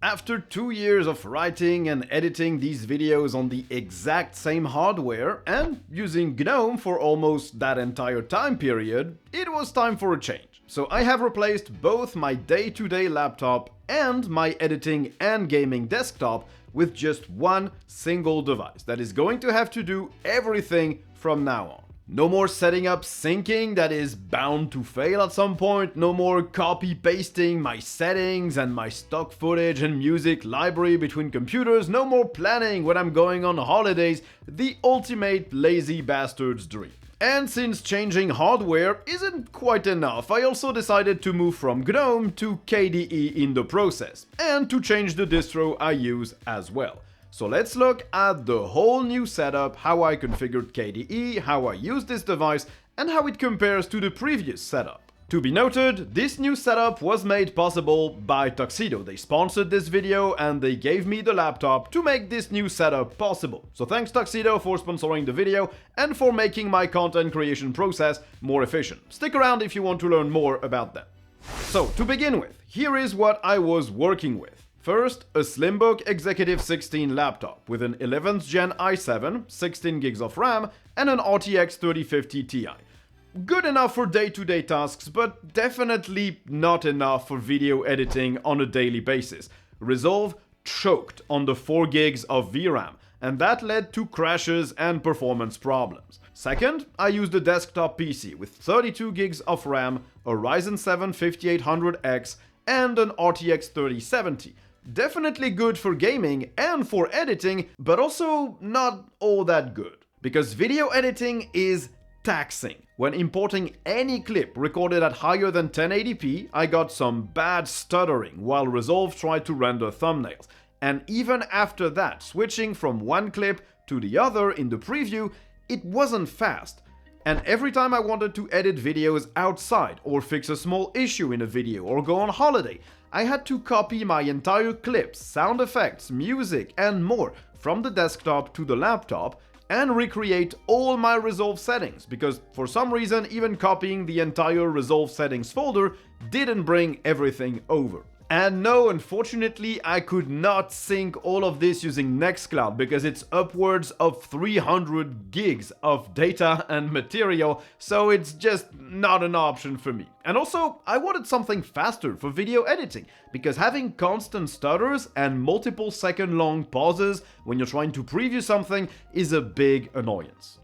After 2 years of writing and editing these videos on the exact same hardware and using GNOME for almost that entire time period, it was time for a change. So I have replaced both my day-to-day laptop and my editing and gaming desktop with just one single device that is going to have to do everything from now on. No more setting up syncing that is bound to fail at some point, no more copy-pasting my settings and my stock footage and music library between computers, no more planning when I'm going on holidays, the ultimate lazy bastard's dream. And since changing hardware isn't quite enough, I also decided to move from GNOME to KDE in the process, and to change the distro I use as well. So let's look at the whole new setup, how I configured KDE, how I use this device, and how it compares to the previous setup. To be noted, this new setup was made possible by Tuxedo. They sponsored this video and they gave me the laptop to make this new setup possible. So thanks Tuxedo for sponsoring the video and for making my content creation process more efficient. Stick around if you want to learn more about them. So to begin with, here is what I was working with. First, a Slimbook Executive 16 laptop with an 11th Gen i7, 16 gigs of RAM, and an RTX 3050 Ti. Good enough for day-to-day tasks, but definitely not enough for video editing on a daily basis. Resolve choked on the 4 gigs of vRAM, and that led to crashes and performance problems. Second, I used a desktop PC with 32 gigs of RAM, a Ryzen 7 5800X, and an RTX 3070. Definitely good for gaming and for editing, but also not all that good. Because video editing is taxing. When importing any clip recorded at higher than 1080p, I got some bad stuttering while Resolve tried to render thumbnails. And even after that, switching from one clip to the other in the preview, it wasn't fast. And every time I wanted to edit videos outside, or fix a small issue in a video, or go on holiday, I had to copy my entire clips, sound effects, music, and more from the desktop to the laptop, and recreate all my Resolve settings, because for some reason even copying the entire Resolve settings folder didn't bring everything over. And no, unfortunately, I could not sync all of this using Nextcloud because it's upwards of 300 gigs of data and material, so it's just not an option for me. And also, I wanted something faster for video editing, because having constant stutters and multiple second-long pauses when you're trying to preview something is a big annoyance.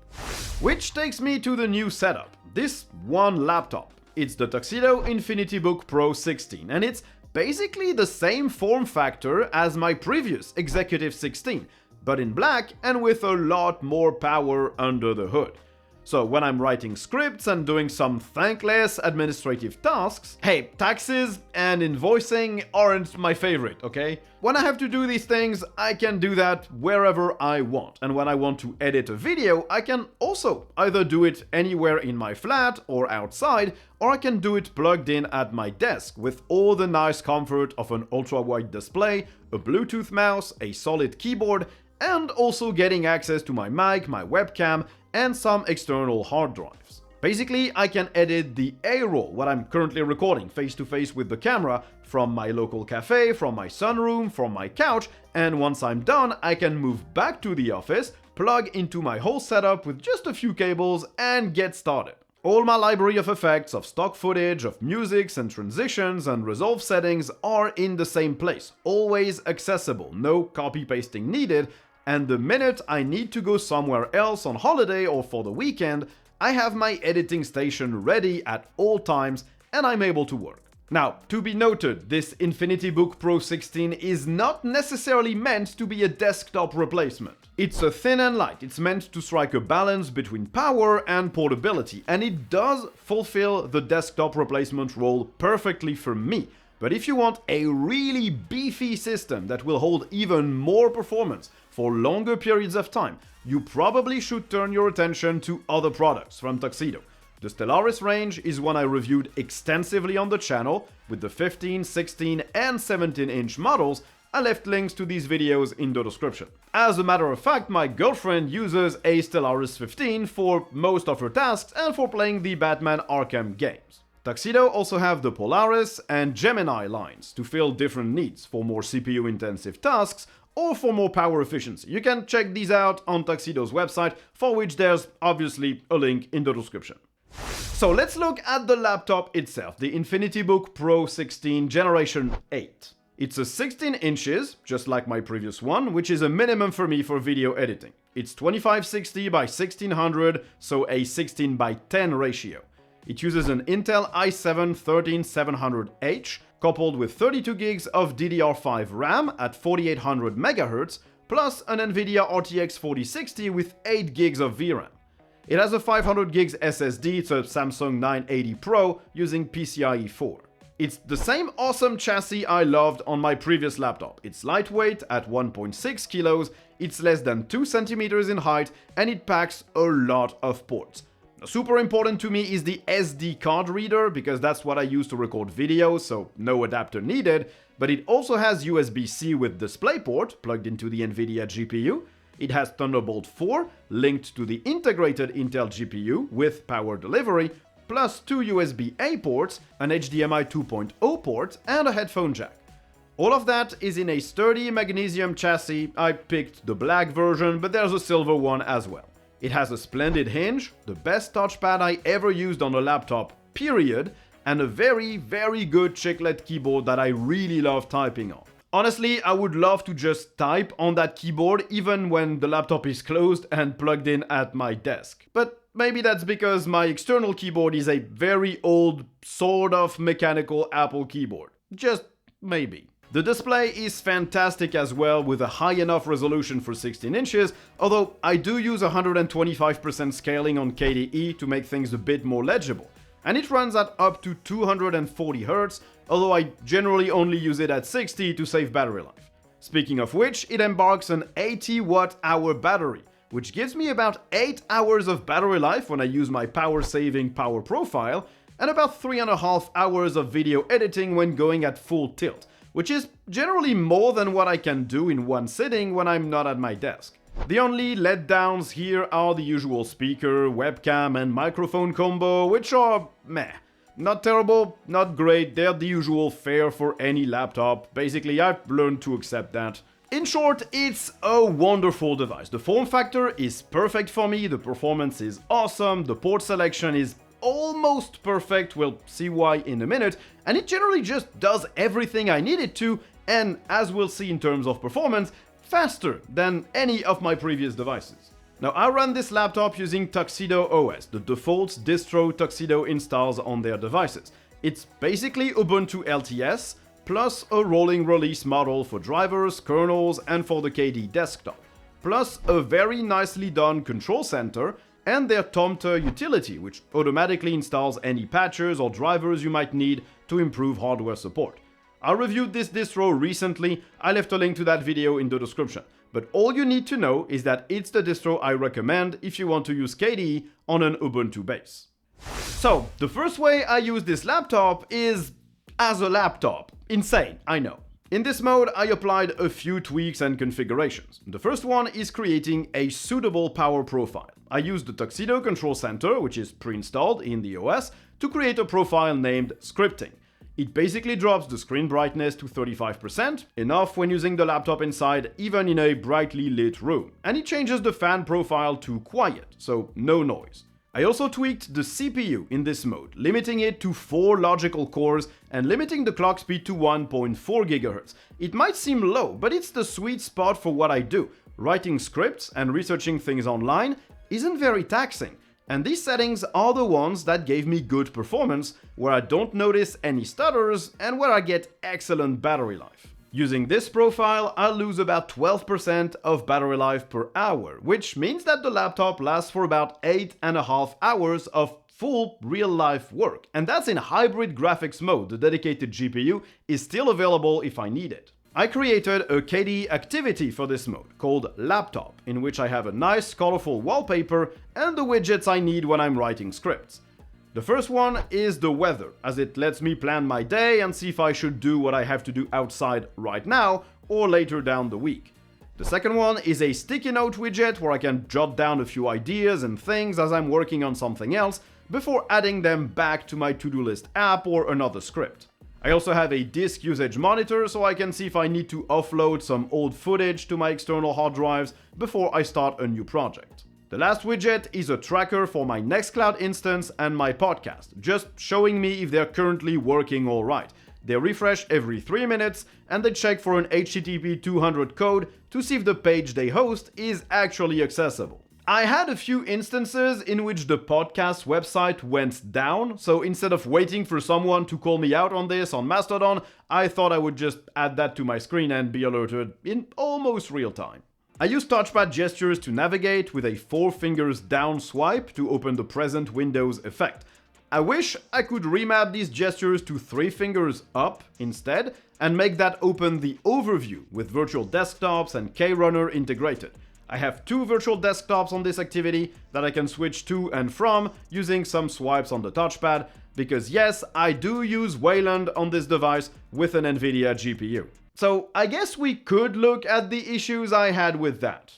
Which takes me to the new setup, this one laptop. It's the Tuxedo Infinitybook Pro 16, and it's basically the same form factor as my previous Executive 16, but in black and with a lot more power under the hood. So when I'm writing scripts and doing some thankless administrative tasks, hey, taxes and invoicing aren't my favorite, okay? When I have to do these things, I can do that wherever I want. And when I want to edit a video, I can also either do it anywhere in my flat or outside, or I can do it plugged in at my desk with all the nice comfort of an ultra-wide display, a Bluetooth mouse, a solid keyboard, and also getting access to my mic, my webcam, and some external hard drives. Basically, I can edit the A-roll, what I'm currently recording face-to-face with the camera, from my local cafe, from my sunroom, from my couch, and once I'm done, I can move back to the office, plug into my whole setup with just a few cables, and get started. All my library of effects, of stock footage, of musics and transitions and Resolve settings are in the same place, always accessible, no copy-pasting needed, and the minute I need to go somewhere else on holiday or for the weekend, I have my editing station ready at all times and I'm able to work. Now, to be noted, this InfinityBook Pro 16 is not necessarily meant to be a desktop replacement. It's a thin and light, it's meant to strike a balance between power and portability, and it does fulfill the desktop replacement role perfectly for me. But if you want a really beefy system that will hold even more performance for longer periods of time, you probably should turn your attention to other products from Tuxedo. The Stellaris range is one I reviewed extensively on the channel, with the 15, 16 and 17-inch models. I left links to these videos in the description. As a matter of fact, my girlfriend uses a Stellaris 15 for most of her tasks and for playing the Batman Arkham games. Tuxedo also have the Polaris and Gemini lines to fill different needs for more CPU intensive tasks or for more power efficiency. You can check these out on Tuxedo's website, for which there's obviously a link in the description. So let's look at the laptop itself, the InfinityBook Pro 16 Generation 8. It's a 16 inches, just like my previous one, which is a minimum for me for video editing. It's 2560 by 1600, so a 16 by 10 ratio. It uses an Intel i7-13700H, coupled with 32 gigs of DDR5 RAM at 4800 MHz, plus an Nvidia RTX 4060 with 8 gigs of vRAM. It has a 500 gigs SSD, it's a Samsung 980 Pro using PCIe 4. It's the same awesome chassis I loved on my previous laptop. It's lightweight at 1.6 kilos, it's less than 2 centimeters in height, and it packs a lot of ports. Super important to me is the SD card reader, because that's what I use to record videos, so no adapter needed, but it also has USB-C with DisplayPort plugged into the Nvidia GPU. It has Thunderbolt 4 linked to the integrated Intel GPU with power delivery, plus 2 USB-A ports, an HDMI 2.0 port, and a headphone jack. All of that is in a sturdy magnesium chassis. I picked the black version, but there's a silver one as well. It has a splendid hinge, the best touchpad I ever used on a laptop, period, and a very, very good chiclet keyboard that I really love typing on. Honestly, I would love to just type on that keyboard even when the laptop is closed and plugged in at my desk. But maybe that's because my external keyboard is a very old, sort of mechanical Apple keyboard. Just maybe. The display is fantastic as well, with a high enough resolution for 16 inches, although I do use 125% scaling on KDE to make things a bit more legible. And it runs at up to 240 Hz, although I generally only use it at 60 to save battery life. Speaking of which, it embarks an 80 watt-hour battery, which gives me about 8 hours of battery life when I use my power-saving power profile, and about 3.5 hours of video editing when going at full tilt, which is generally more than what I can do in one sitting when I'm not at my desk. The only letdowns here are the usual speaker, webcam, and microphone combo, which are meh. Not terrible, not great, they're the usual fare for any laptop. Basically, I've learned to accept that. In short, it's a wonderful device. The form factor is perfect for me, the performance is awesome, the port selection is almost perfect, we'll see why in a minute, and it generally just does everything I need it to, and as we'll see in terms of performance, faster than any of my previous devices. Now, I run this laptop using Tuxedo OS, the default distro Tuxedo installs on their devices. It's basically Ubuntu LTS, plus a rolling release model for drivers, kernels, and for the KDE desktop, plus a very nicely done control center, and their Tomter utility, which automatically installs any patches or drivers you might need to improve hardware support. I reviewed this distro recently, I left a link to that video in the description, but all you need to know is that it's the distro I recommend if you want to use KDE on an Ubuntu base. So, the first way I use this laptop is as a laptop. Insane, I know. In this mode, I applied a few tweaks and configurations. The first one is creating a suitable power profile. I used the Tuxedo Control Center, which is pre-installed in the OS, to create a profile named Scripting. It basically drops the screen brightness to 35%, enough when using the laptop inside, even in a brightly lit room. And it changes the fan profile to quiet, so no noise. I also tweaked the CPU in this mode, limiting it to 4 logical cores and limiting the clock speed to 1.4 GHz. It might seem low, but it's the sweet spot for what I do. Writing scripts and researching things online isn't very taxing, and these settings are the ones that gave me good performance, where I don't notice any stutters and where I get excellent battery life. Using this profile, I'll lose about 12% of battery life per hour, which means that the laptop lasts for about 8.5 hours of full real-life work. And that's in hybrid graphics mode. The dedicated GPU is still available if I need it. I created a KDE activity for this mode, called Laptop, in which I have a nice colorful wallpaper and the widgets I need when I'm writing scripts. The first one is the weather, as it lets me plan my day and see if I should do what I have to do outside right now or later down the week. The second one is a sticky note widget where I can jot down a few ideas and things as I'm working on something else, before adding them back to my to-do list app or another script. I also have a disk usage monitor so I can see if I need to offload some old footage to my external hard drives before I start a new project. The last widget is a tracker for my Nextcloud instance and my podcast, just showing me if they're currently working alright. They refresh every 3 minutes and they check for an HTTP 200 code to see if the page they host is actually accessible. I had a few instances in which the podcast website went down, so instead of waiting for someone to call me out on this on Mastodon, I thought I would just add that to my screen and be alerted in almost real time. I use touchpad gestures to navigate with a 4 fingers down swipe to open the present Windows effect. I wish I could remap these gestures to 3 fingers up instead and make that open the overview with virtual desktops and KRunner integrated. I have 2 virtual desktops on this activity that I can switch to and from using some swipes on the touchpad, because yes, I do use Wayland on this device with an Nvidia GPU. So I guess we could look at the issues I had with that.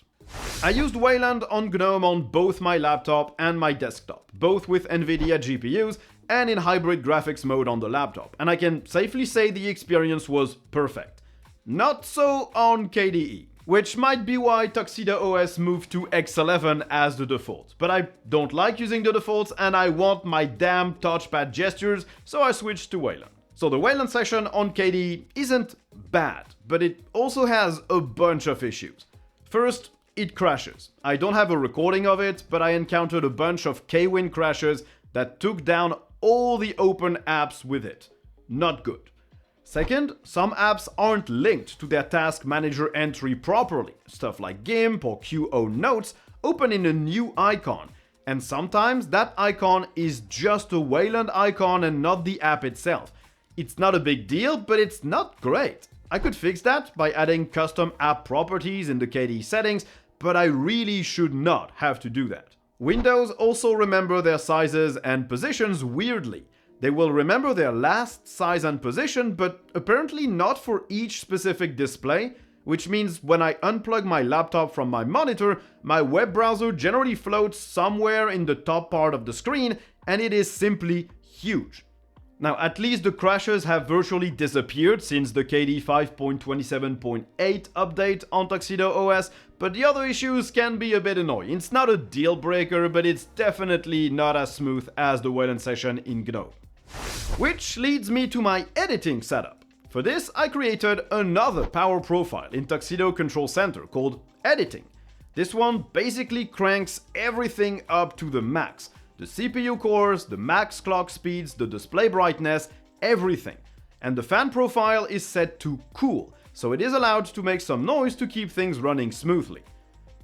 I used Wayland on GNOME on both my laptop and my desktop, both with Nvidia GPUs and in hybrid graphics mode on the laptop, and I can safely say the experience was perfect. Not so on KDE. Which might be why Tuxedo OS moved to X11 as the default. But I don't like using the defaults and I want my damn touchpad gestures, so I switched to Wayland. So the Wayland session on KDE isn't bad, but it also has a bunch of issues. First, it crashes. I don't have a recording of it, but I encountered a bunch of Kwin crashes that took down all the open apps with it. Not good. Second, some apps aren't linked to their task manager entry properly. Stuff like GIMP or QO Notes open in a new icon, and sometimes that icon is just a Wayland icon and not the app itself. It's not a big deal, but it's not great. I could fix that by adding custom app properties in the KDE settings, but I really should not have to do that. Windows also remember their sizes and positions weirdly. They will remember their last size and position, but apparently not for each specific display, which means when I unplug my laptop from my monitor, my web browser generally floats somewhere in the top part of the screen, and it is simply huge. Now, at least the crashes have virtually disappeared since the KDE 5.27.8 update on Tuxedo OS, but the other issues can be a bit annoying. It's not a deal breaker, but it's definitely not as smooth as the Wayland session in GNOME. Which leads me to my editing setup. For this, I created another power profile in Tuxedo Control Center called Editing. This one basically cranks everything up to the max. The CPU cores, the max clock speeds, the display brightness, everything. And the fan profile is set to cool, so it is allowed to make some noise to keep things running smoothly.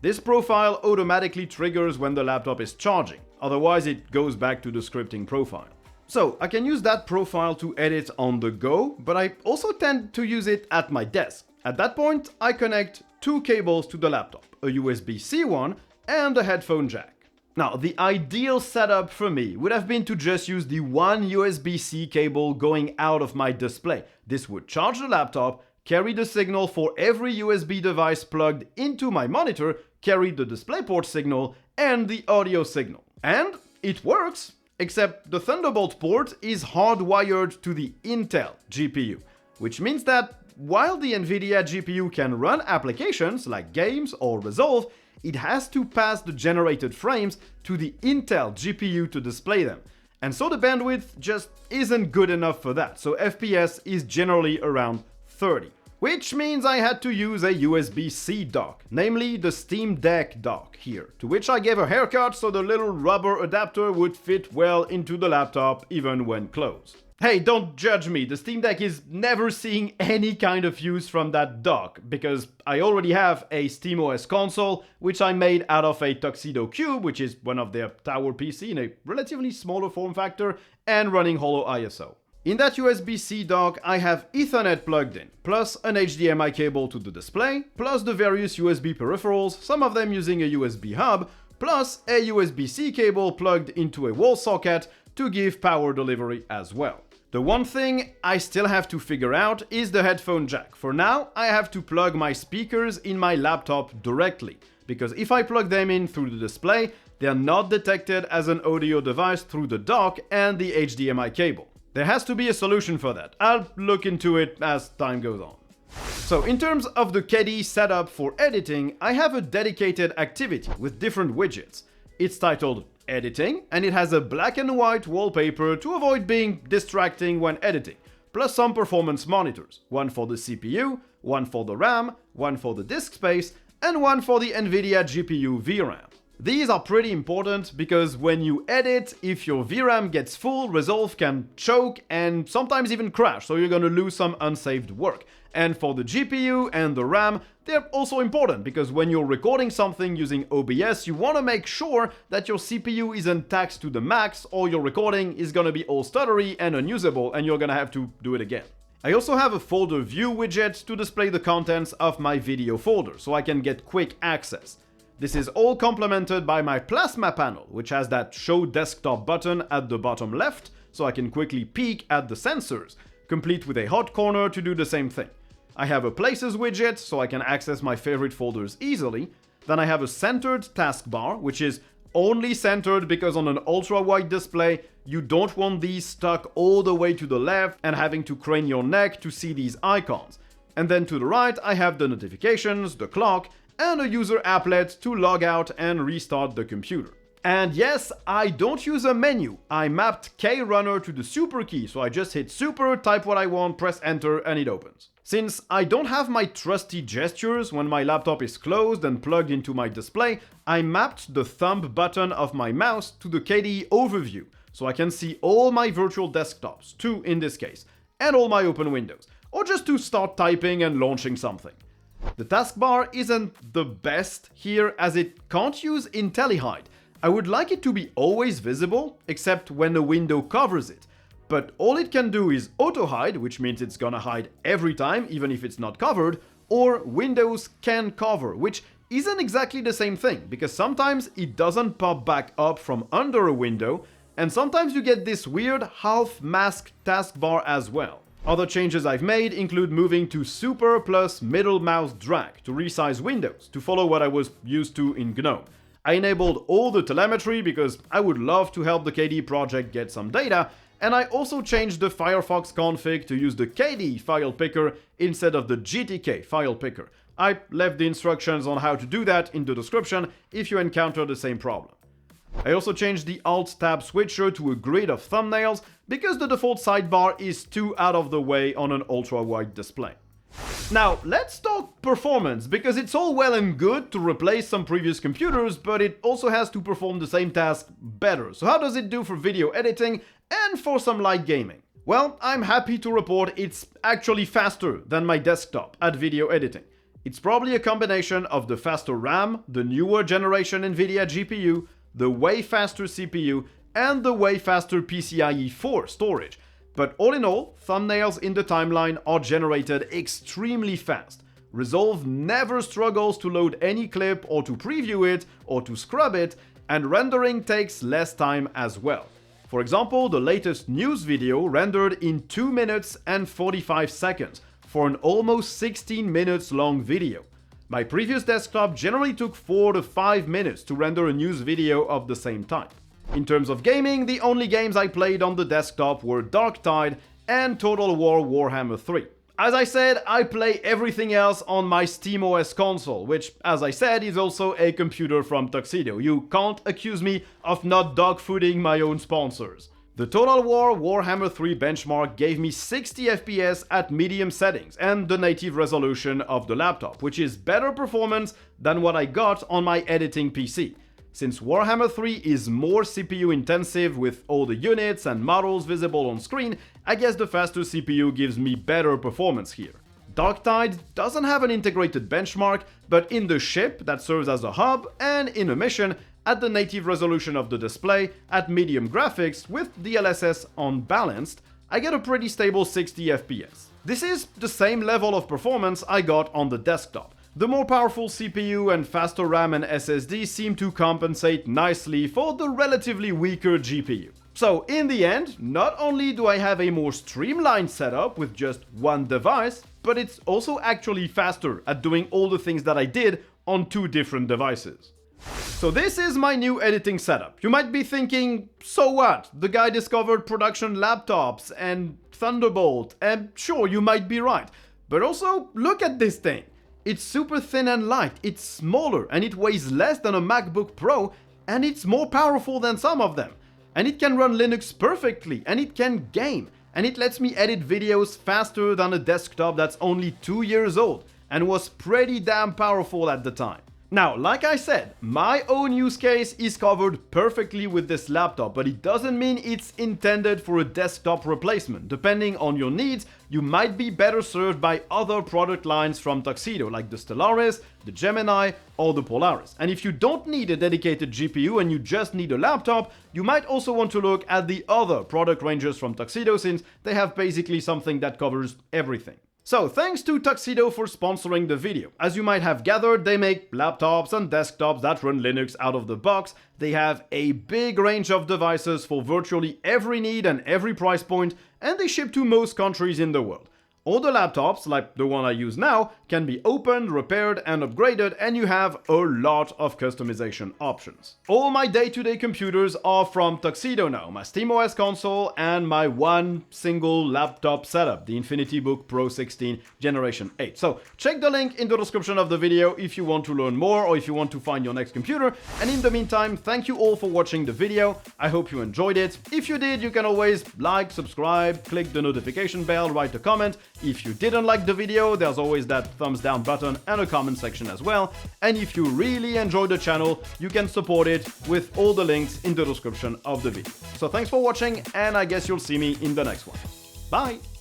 This profile automatically triggers when the laptop is charging, otherwise it goes back to the scripting profile. So I can use that profile to edit on the go, but I also tend to use it at my desk. At that point, I connect 2 cables to the laptop, a USB-C one and a headphone jack. Now, the ideal setup for me would have been to just use the one USB-C cable going out of my display. This would charge the laptop, carry the signal for every USB device plugged into my monitor, carry the DisplayPort signal and the audio signal. And it works! Except the Thunderbolt port is hardwired to the Intel GPU, which means that while the Nvidia GPU can run applications like games or Resolve, it has to pass the generated frames to the Intel GPU to display them. And so the bandwidth just isn't good enough for that, so FPS is generally around 30. Which means I had to use a USB-C dock, namely the Steam Deck dock here, to which I gave a haircut so the little rubber adapter would fit well into the laptop even when closed. Hey, don't judge me, the Steam Deck is never seeing any kind of use from that dock, because I already have a SteamOS console, which I made out of a Tuxedo Cube, which is one of their tower PC in a relatively smaller form factor, and running Holo ISO. In that USB-C dock, I have Ethernet plugged in, plus an HDMI cable to the display, plus the various USB peripherals, some of them using a USB hub, plus a USB-C cable plugged into a wall socket to give power delivery as well. The one thing I still have to figure out is the headphone jack. For now, I have to plug my speakers in my laptop directly, because if I plug them in through the display, They are not detected as an audio device through the dock and the HDMI cable. There has to be a solution for that. I'll look into it as time goes on. So in terms of the KDE setup for editing, I have a dedicated activity with different widgets. It's titled Editing, and it has a black and white wallpaper to avoid being distracting when editing, plus some performance monitors, one for the CPU, one for the RAM, one for the disk space, and one for the Nvidia GPU vRAM. These are pretty important because when you edit, if your vRAM gets full, Resolve can choke and sometimes even crash, so you're gonna lose some unsaved work. And for the GPU and the RAM, they're also important because when you're recording something using OBS, you want to make sure that your CPU isn't taxed to the max or your recording is going to be all stuttery and unusable and you're going to have to do it again. I also have a folder view widget to display the contents of my video folder so I can get quick access. This is all complemented by my plasma panel, which has that show desktop button at the bottom left so I can quickly peek at the sensors, complete with a hot corner to do the same thing. I have a Places widget, so I can access my favorite folders easily. Then I have a centered taskbar, which is only centered because on an ultra-wide display, you don't want these stuck all the way to the left and having to crane your neck to see these icons. And then to the right, I have the notifications, the clock, and a user applet to log out and restart the computer. And yes, I don't use a menu. I mapped KRunner to the super key, so I just hit super, type what I want, press enter, and it opens. Since I don't have my trusty gestures when my laptop is closed and plugged into my display, I mapped the thumb button of my mouse to the KDE overview, so I can see all my virtual desktops, 2 in this case, and all my open windows, or just to start typing and launching something. The taskbar isn't the best here as it can't use IntelliHide. I would like it to be always visible, except when a window covers it. But all it can do is auto-hide, which means it's gonna hide every time, even if it's not covered, or Windows can cover, which isn't exactly the same thing, because sometimes it doesn't pop back up from under a window, and sometimes you get this weird half-masked taskbar as well. Other changes I've made include moving to super plus middle mouse drag to resize windows, to follow what I was used to in GNOME. I enabled all the telemetry because I would love to help the KDE project get some data, and I also changed the Firefox config to use the KDE file picker instead of the GTK file picker. I left the instructions on how to do that in the description if you encounter the same problem. I also changed the Alt-Tab switcher to a grid of thumbnails because the default sidebar is too out of the way on an ultra-wide display. Now, let's talk performance, because it's all well and good to replace some previous computers, but it also has to perform the same task better. So how does it do for video editing and for some light gaming? Well, I'm happy to report it's actually faster than my desktop at video editing. It's probably a combination of the faster RAM, the newer generation Nvidia GPU, the way faster CPU, and the way faster PCIe 4 storage. But all in all, thumbnails in the timeline are generated extremely fast. Resolve never struggles to load any clip or to preview it or to scrub it, and rendering takes less time as well. For example, the latest news video rendered in 2 minutes and 45 seconds for an almost 16 minutes long video. My previous desktop generally took 4 to 5 minutes to render a news video of the same type. In terms of gaming, the only games I played on the desktop were Darktide and Total War Warhammer 3. As I said, I play everything else on my SteamOS console, which, as I said, is also a computer from Tuxedo. You can't accuse me of not dogfooding my own sponsors. The Total War Warhammer 3 benchmark gave me 60 FPS at medium settings and the native resolution of the laptop, which is better performance than what I got on my editing PC. Since Warhammer 3 is more CPU intensive with all the units and models visible on screen, I guess the faster CPU gives me better performance here. Darktide doesn't have an integrated benchmark, but in the ship that serves as a hub and in a mission, at the native resolution of the display, at medium graphics with DLSS unbalanced, I get a pretty stable 60 FPS. This is the same level of performance I got on the desktop. The more powerful CPU and faster RAM and SSD seem to compensate nicely for the relatively weaker GPU. So in the end, not only do I have a more streamlined setup with just one device, but it's also actually faster at doing all the things that I did on 2 different devices. So this is my new editing setup. You might be thinking, so what? The guy discovered production laptops and Thunderbolt, and sure, you might be right. But also, look at this thing. It's super thin and light, it's smaller, and it weighs less than a MacBook Pro, and it's more powerful than some of them. And it can run Linux perfectly, and it can game, and it lets me edit videos faster than a desktop that's only 2 years old, and was pretty damn powerful at the time. Now, like I said, my own use case is covered perfectly with this laptop, but it doesn't mean it's intended for a desktop replacement. Depending on your needs, you might be better served by other product lines from Tuxedo, like the Stellaris, the Gemini, or the Polaris. And if you don't need a dedicated GPU and you just need a laptop, you might also want to look at the other product ranges from Tuxedo, since they have basically something that covers everything. So, thanks to Tuxedo for sponsoring the video. As you might have gathered, they make laptops and desktops that run Linux out of the box. They have a big range of devices for virtually every need and every price point, and they ship to most countries in the world. All the laptops, like the one I use now, can be opened, repaired, and upgraded, and you have a lot of customization options. All my day-to-day computers are from Tuxedo now, my SteamOS console and my one single laptop setup, the InfinityBook Pro 16 Generation 8. So check the link in the description of the video if you want to learn more or if you want to find your next computer. And in the meantime, thank you all for watching the video. I hope you enjoyed it. If you did, you can always like, subscribe, click the notification bell, write a comment. If you didn't like the video, there's always that thumbs down button and a comment section as well. And if you really enjoy the channel, you can support it with all the links in the description of the video. So thanks for watching, and I guess you'll see me in the next one. Bye!